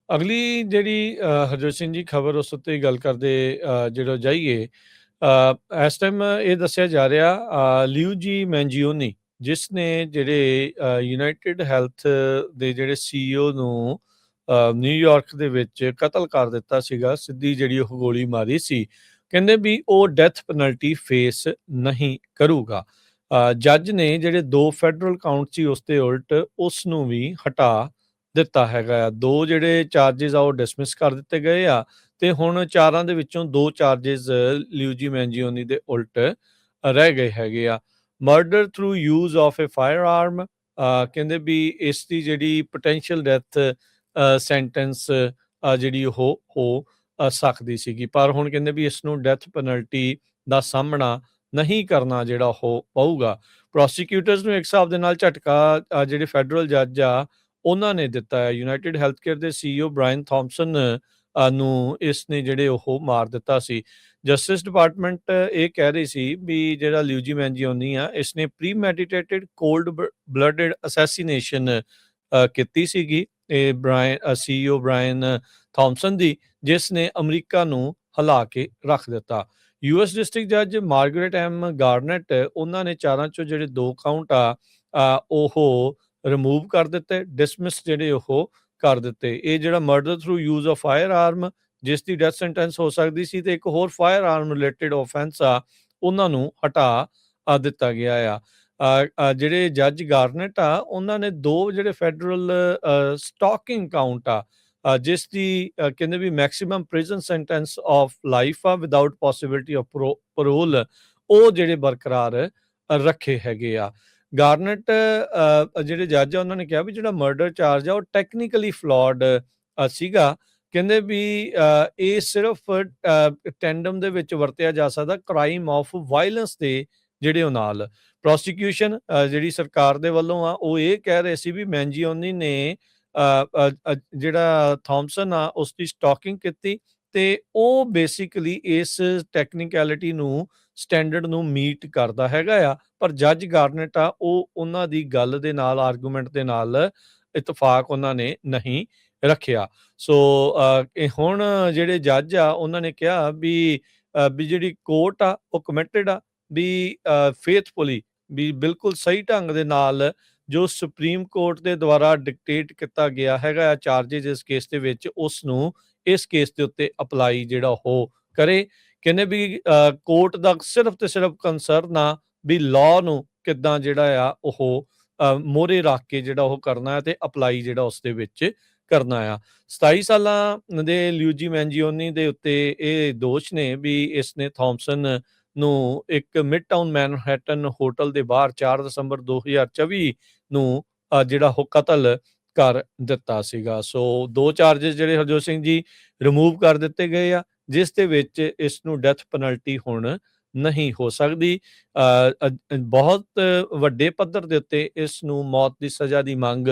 ਅਗਲੀ ਜਿਹੜੀ ਹਰਜੋਤ ਸਿੰਘ ਜੀ ਖਬਰ ਉਸ ਉੱਤੇ ਗੱਲ ਕਰਦੇ ਜਦੋਂ ਜਾਈਏ ਇਸ ਟਾਈਮ ਇਹ ਦੱਸਿਆ ਜਾ ਰਿਹਾ ਲਿਊ ਜੀ ਮੈਂਜੀਓਨੀ ਜਿਸ ਨੇ ਜਿਹੜੇ ਯੂਨਾਈਟਿਡ ਹੈਲਥ ਦੇ ਜਿਹੜੇ ਸੀਈਓ ਨੂੰ ਨਿਊਯਾਰਕ ਦੇ ਵਿੱਚ ਕਤਲ ਕਰ ਦਿੱਤਾ ਸੀਗਾ, ਸਿੱਧੀ ਜਿਹੜੀ ਉਹ ਗੋਲੀ ਮਾਰੀ ਸੀ। ਕਹਿੰਦੇ ਵੀ ਉਹ ਡੈਥ ਪੈਨਲਟੀ ਫੇਸ ਨਹੀਂ ਕਰੂਗਾ। ਜੱਜ ਨੇ ਜਿਹੜੇ 2 ਫੈਡਰਲ ਕਾਊਂਟ ਸੀ ਉਸ ਤੇ ਉਲਟ ਉਸ ਨੂੰ ਵੀ ਹਟਾ ਦਿੱਤਾ ਹੈਗਾ ਆ। 2 ਜਿਹੜੇ ਚਾਰਜਿਸ ਆ ਉਹ ਡਿਸਮਿਸ ਕਰ ਦਿੱਤੇ ਗਏ ਆ ਤੇ ਹੁਣ 4 ਦੇ ਵਿੱਚੋਂ 2 ਚਾਰਜਿਸ ਲਿਊਜੀ ਮੈਂਜੀਓਨੀ ਦੇ ਉਲਟ ਰਹਿ ਗਏ ਹੈਗੇ ਆ। Murder through use of a firearm, ਕਹਿੰਦੇ ਵੀ ਇਸ ਦੀ ਜਿਹੜੀ ਪੋਟੈਂਸ਼ੀਅਲ ਡੈਥ ਸੈਂਟੈਂਸ ਜਿਹੜੀ ਉਹ ਹੋ ਸਕਦੀ ਸੀਗੀ, ਪਰ ਹੁਣ ਕਹਿੰਦੇ ਵੀ ਇਸ ਨੂੰ ਡੈਥ ਪੈਨਲਟੀ ਦਾ ਸਾਹਮਣਾ ਨਹੀਂ ਕਰਨਾ ਜਿਹੜਾ ਉਹ ਪਊਗਾ। ਪ੍ਰੋਸੀਕਿਊਟਰਸ ਨੂੰ ਇੱਕ ਹਿਸਾਬ ਦੇ ਨਾਲ ਝਟਕਾ ਜਿਹੜੇ ਫੈਡਰਲ ਜੱਜ ਆ ਉਹਨਾਂ ਨੇ ਦਿੱਤਾ ਹੈ। ਯੂਨਾਈਟਿਡ ਹੈਲਥ ਕੇਅਰ ਦੇ ਸੀਈਓ ਬ੍ਰਾਇਨ ਥਾਮਸਨ ਨੂੰ ਇਸ ਨੇ ਜਿਹੜੇ ਉਹ ਮਾਰ ਦਿੱਤਾ ਸੀ। ਜਸਟਿਸ ਡਿਪਾਰਟਮੈਂਟ ਇਹ ਕਹਿ ਰਹੀ ਸੀ ਵੀ ਜਿਹੜਾ ਲਿਊਜੀ ਮੈਂਜੀਓਨੀ ਆ ਇਸ ਨੇ ਪ੍ਰੀਮੈਡੀਟੇਟਿਡ ਕੋਲਡ ਬਲੱਡਡ ਅਸੈਸੀਨੇਸ਼ਨ ਕੀਤੀ ਸੀਗੀ ਇਹ ਸੀਈਓ ਬ੍ਰਾਇਨ ਥਾਮਸਨ ਦੀ, ਜਿਸ ਨੇ ਅਮਰੀਕਾ ਨੂੰ ਹਿਲਾ ਕੇ ਰੱਖ ਦਿੱਤਾ। ਯੂਐਸ ਡਿਸਟ੍ਰਿਕਟ ਜੱਜ ਮਾਰਗਰੇਟ ਐਮ ਗਾਰਨੈਟ ਉਹਨਾਂ ਨੇ 4 ਚੋਂ ਜਿਹੜੇ 2 ਕਾਊਂਟ ਆ ਉਹ ਰਿਮੂਵ ਕਰ ਦਿੱਤੇ, ਡਿਸਮਿਸ ਜਿਹੜੇ ਉਹ ਕਰ ਦਿੱਤੇ। ਇਹ ਜਿਹੜਾ murder through use of firearm ਜਿਸ ਦੀ ਡੈਥ ਸੈਂਟੈਂਸ ਹੋ ਸਕਦੀ ਸੀ ਤੇ ਇੱਕ ਹੋਰ ਫਾਇਰ ਆਰਮ ਰਿਲੇਟਡ ਆਫੈਂਸ ਆ ਉਹਨਾਂ ਨੂੰ ਹਟਾ ਦਿੱਤਾ ਗਿਆ ਆ। ਜਿਹੜੇ ਜੱਜ ਗਾਰਨੈਟ ਆ ਉਹਨਾਂ ਨੇ 2 ਜਿਹੜੇ ਫੈਡਰਲ ਸਟਾਕਿੰਗ ਕਾਊਂਟ ਆ ਜਿਸ ਦੀ ਕਹਿੰਦੇ ਵੀ maximum prison sentence of life ਆ ਵਿਦਆਊਟ ਪੋਸਿਬਿਲਿਟੀ ਆਫ ਪਰੋਲ, ਉਹ ਜਿਹੜੇ ਬਰਕਰਾਰ ਰੱਖੇ ਹੈਗੇ ਆ। ਗਾਰਨੈਟ ਜਿਹੜੇ ਜੱਜ ਆ ਉਹਨਾਂ ਨੇ ਕਿਹਾ ਵੀ ਜਿਹੜਾ ਮਰਡਰ ਚਾਰਜ ਆ ਉਹ ਟੈਕਨੀਕਲੀ ਫਲॉड ਸੀਗਾ। ਕਹਿੰਦੇ ਵੀ ਇਹ ਸਿਰਫ ਟੈਂਡਮ ਦੇ ਵਿੱਚ ਵਰਤਿਆ ਜਾ ਸਕਦਾ ਕ੍ਰਾਈਮ ਆਫ ਵਾਇਲੈਂਸ ਦੇ ਜਿਹੜੇ ਉਹ ਨਾਲ। ਪ੍ਰੋਸੀਕਿਊਸ਼ਨ ਜਿਹੜੀ ਸਰਕਾਰ ਦੇ ਵੱਲੋਂ ਆ ਉਹ ਇਹ ਕਹਿ ਰਹੇ ਸੀ ਵੀ ਮੈਂਜੀਓਨੀ ਨੇ ਜਿਹੜਾ ਥਾਮਸਨ ਆ ਉਸ ਦੀ ਸਟਾਕਿੰਗ ਕੀਤੀ ਤੇ ਉਹ ਬੇਸਿਕਲੀ ਇਸ ਟੈਕਨੀਕੈਲਿਟੀ ਨੂੰ ਸਟੈਂਡਰਡ ਨੂੰ ਮੀਟ ਕਰਦਾ ਹੈਗਾ ਆ। ਪਰ ਜੱਜ ਗਾਰਨੈਟ ਆ ਉਹ ਉਹਨਾਂ ਦੀ ਗੱਲ ਦੇ ਨਾਲ ਆਰਗੂਮੈਂਟ ਦੇ ਨਾਲ ਇਤਫਾਕ ਉਹਨਾਂ ਨੇ ਨਹੀਂ ਰੱਖਿਆ। ਸੋ ਇਹ ਹੁਣ ਜਿਹੜੇ ਜੱਜ ਆ ਉਹਨਾਂ ਨੇ ਕਿਹਾ ਵੀ ਜਿਹੜੀ ਕੋਰਟ ਆ ਉਹ ਕਮਿਟਡ ਆ ਵੀ ਫੇਥਫੁਲੀ ਵੀ ਬਿਲਕੁਲ ਸਹੀ ਢੰਗ ਦੇ ਨਾਲ ਜੋ ਸੁਪਰੀਮ ਕੋਰਟ ਦੇ ਦੁਆਰਾ ਡਿਕਟੇਟ ਕੀਤਾ ਗਿਆ ਹੈਗਾ ਚਾਰਜਿਸ ਇਸ ਕੇਸ ਦੇ ਵਿੱਚ ਉਸ ਨੂੰ ਇਸ ਕੇਸ ਦੇ ਉੱਤੇ ਅਪਲਾਈ ਜਿਹੜਾ ਉਹ ਕਰੇ। ਕਹਿੰਦੇ ਵੀ ਕੋਰਟ ਦਾ ਸਿਰਫ ਤੇ ਸਿਰਫ ਕੰਸਰਨ ਆ ਵੀ ਲਾਅ ਨੂੰ ਕਿੱਦਾਂ ਜਿਹੜਾ ਆ ਉਹ ਮੋਹਰੇ ਰੱਖ ਕੇ ਜਿਹੜਾ ਉਹ ਕਰਨਾ ਹੈ ਤੇ ਅਪਲਾਈ ਜਿਹੜਾ ਉਸ ਦੇ ਵਿੱਚ ਕਰਨਾ ਆ। 27 ਸਾਲਾਂ ਦੇ ਲਿਊਜੀ ਮੈਂਜੀਓਨੀ ਦੇ ਉੱਤੇ ਇਹ ਦੋਸ਼ ਨੇ ਵੀ ਇਸ ਨੇ ਥਾਮਸਨ ਨੂੰ ਇੱਕ ਮਿਡ ਟਾਊਨ ਮੈਨਹੈਟਨ ਹੋਟਲ ਦੇ ਬਾਹਰ 4 ਦਸੰਬਰ 2024 ਨੂੰ ਜਿਹੜਾ ਉਹ ਕਤਲ ਕਰ ਦਿੱਤਾ ਸੀਗਾ। ਸੋ 2 ਚਾਰਜਿਸ ਜਿਹੜੇ ਹਰਜੋਤ ਸਿੰਘ ਜੀ ਰਿਮੂਵ ਕਰ ਦਿੱਤੇ ਗਏ ਆ ਜਿਸ ਦੇ ਵਿੱਚ ਇਸ ਨੂੰ ਡੈਥ ਪੈਨਲਟੀ ਹੁਣ ਨਹੀਂ ਹੋ ਸਕਦੀ। ਬਹੁਤ ਵੱਡੇ ਪੱਧਰ ਦੇ ਉੱਤੇ ਇਸ ਨੂੰ ਮੌਤ ਦੀ ਸਜ਼ਾ ਦੀ ਮੰਗ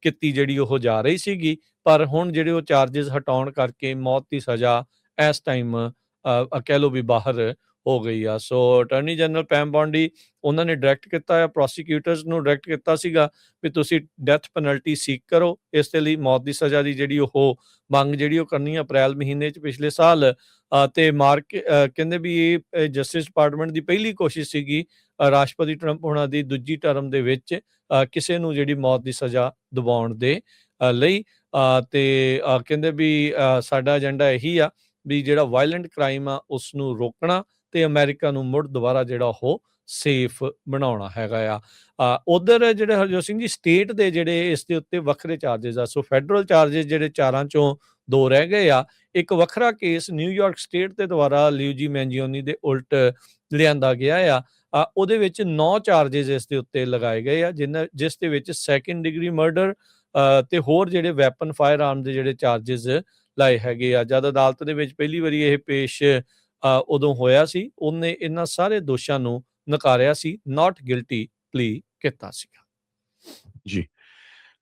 ਕੀਤੀ ਜਿਹੜੀ ਉਹ ਜਾ ਰਹੀ ਸੀਗੀ, ਪਰ ਹੁਣ ਜਿਹੜੇ ਉਹ ਚਾਰਜਿਸ ਹਟਾਉਣ ਕਰਕੇ ਮੌਤ ਦੀ ਸਜ਼ਾ ਇਸ ਟਾਈਮ ਕਹਿ ਲਓ ਵੀ ਬਾਹਰ ਹੋ ਗਈ ਆ। ਸੋ ਅਟਾਰਨੀ ਜਨਰਲ ਪੈਮ ਬੌਂਡੀ ਉਹਨਾਂ ਨੇ ਡਾਇਰੈਕਟ ਕੀਤਾ ਆ, ਪ੍ਰੋਸੀਕਿਊਟਰਸ ਨੂੰ ਡਾਇਰੈਕਟ ਕੀਤਾ ਸੀਗਾ ਵੀ ਤੁਸੀਂ ਡੈਥ ਪੈਨਲਟੀ ਸੀਕ ਕਰੋ। ਇਸ ਦੇ ਲਈ ਮੌਤ ਦੀ ਸਜ਼ਾ ਦੀ ਜਿਹੜੀ ਉਹ ਮੰਗ ਜਿਹੜੀ ਉਹ ਕਰਨੀ ਅਪ੍ਰੈਲ ਮਹੀਨੇ 'ਚ ਪਿਛਲੇ ਸਾਲ ਤੇ ਕਹਿੰਦੇ ਵੀ ਇਹ ਜਸਟਿਸ ਡਿਪਾਰਟਮੈਂਟ ਦੀ ਪਹਿਲੀ ਕੋਸ਼ਿਸ਼ ਸੀਗੀ ਰਾਸ਼ਟਰਪਤੀ ਟਰੰਪ ਹੋਣਾ ਦੀ ਦੂਜੀ ਟਰਮ ਦੇ ਵਿੱਚ ਕਿਸੇ ਨੂੰ ਜਿਹੜੀ ਮੌਤ ਦੀ ਸਜ਼ਾ ਦਿਵਾਉਣ ਦੇ ਲਈ ਤੇ ਕਹਿੰਦੇ ਵੀ ਸਾਡਾ ਏਜੰਡਾ ਇਹੀ ਆ ਵੀ ਜਿਹੜਾ ਵਾਇਲੈਂਟ ਕ੍ਰਾਈਮ ਆ ਉਸ ਨੂੰ ਰੋਕਣਾ ਤੇ ਅਮਰੀਕਾ ਨੂੰ ਮੁੜ ਦੁਬਾਰਾ ਜਿਹੜਾ ਉਹ ਸੇਫ ਬਣਾਉਣਾ ਹੈਗਾ ਆ। ਉਧਰ ਜਿਹੜੇ ਹਰਜੋਤ ਸਿੰਘ ਜੀ ਸਟੇਟ ਦੇ ਜਿਹੜੇ ਇਸ ਦੇ ਉੱਤੇ ਵੱਖਰੇ ਚਾਰਜਿਸ ਆ। ਸੋ ਫੈਡਰਲ ਚਾਰਜਿਸ ਜਿਹੜੇ 4 ਚੋਂ 2 ਰਹਿ ਗਏ ਆ। ਇੱਕ ਵੱਖਰਾ ਕੇਸ ਨਿਊਯਾਰਕ ਸਟੇਟ ਦੇ ਦੁਆਰਾ ਲਿਊਜੀ ਮੈਂਜੀਓਨੀ ਦੇ ਉਲਟ ਲਿਆਂਦਾ ਗਿਆ ਆ। ਉਹਦੇ ਵਿੱਚ 9 ਚਾਰਜਿਸ ਇਸ ਦੇ ਉੱਤੇ ਲਗਾਏ ਗਏ ਆ ਜਿਸ ਦੇ ਵਿੱਚ ਸੈਕੰਡ ਡਿਗਰੀ ਮਰਡਰ ਤੇ ਹੋਰ ਜਿਹੜੇ ਵੈਪਨ ਫਾਇਰ ਆਰਮ ਦੇ ਜਿਹੜੇ ਚਾਰਜਿਸ ਲਾਏ ਹੈਗੇ ਆ। ਜਦ ਅਦਾਲਤ ਦੇ ਵਿੱਚ ਪਹਿਲੀ ਵਾਰੀ ਇਹ ਪੇਸ਼ ਉਦੋਂ ਹੋਇਆ ਸੀ ਉਹਨੇ ਇਹਨਾਂ ਸਾਰੇ ਦੋਸ਼ਾਂ ਨੂੰ ਨਕਾਰਿਆ ਸੀ, ਨਾਟ ਗਿਲਟੀ ਪਲੀ ਕੀਤਾ ਸੀਗਾ। ਜੀ।